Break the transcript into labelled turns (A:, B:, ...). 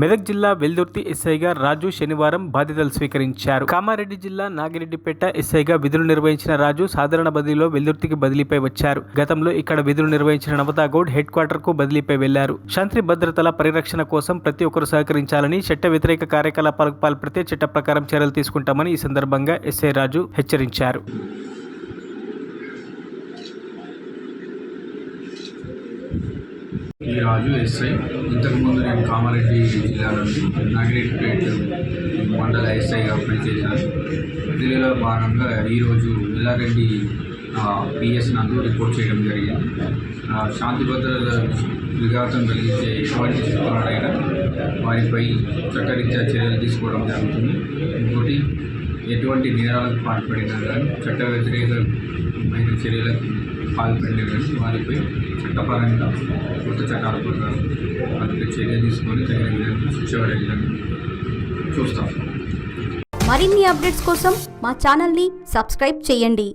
A: మెదక్ జిల్లా వెల్దుర్తి ఎస్ఐగా రాజు శనివారం బాధ్యతలు స్వీకరించారు. కామారెడ్డి జిల్లా నాగిరెడ్డిపేట ఎస్ఐగా విధులు నిర్వహించిన రాజు సాధారణ బదిలీలో వెల్దుర్తికి బదిలీపై వచ్చారు. గతంలో ఇక్కడ విధులు నిర్వహించిన నవతాగౌడ్ హెడ్ క్వార్టర్ కు బదిలీపై వెళ్లారు. శాంతి భద్రతల పరిరక్షణ కోసం ప్రతి ఒక్కరూ సహకరించాలని, చట్ట వ్యతిరేక కార్యకలాపాలకు పాల్పడితే చట్ట ప్రకారం చర్యలు తీసుకుంటామని ఈ సందర్భంగా ఎస్ఐ రాజు హెచ్చరించారు.
B: ఈ రాజు ఎస్ఐ. ఇంతకుముందు నేను కామారెడ్డి జిల్లా నుండి నాగిరెడ్డిపేట మండల ఎస్ఐగా పనిచేశాను. ఢిల్లీలో భాగంగా ఈరోజు ఎల్లారెడ్డి పిఎస్ నందు రిపోర్ట్ చేయడం జరిగింది. శాంతి భద్రతల విఘాతం కలిగించే ఎటువంటి చిత్రాలైనా వారిపై చట్టరీత్యా చర్యలు తీసుకోవడం జరుగుతుంది. ఇంకోటి ఎటువంటి నేరాలకు పాల్పడినా కానీ చట్ట వ్యతిరేకమైన చర్యలకు పాల్పడినా కానీ వారిపై చట్టపరంగా కొత్త చట్టాల ప్రకారం వారిపై చర్య తీసుకొని తగిన విధంగా శిక్ష పడే విధంగా చూస్తాం.
C: మరిన్ని అప్డేట్స్ కోసం మా ఛానల్ని సబ్స్క్రైబ్ చేయండి.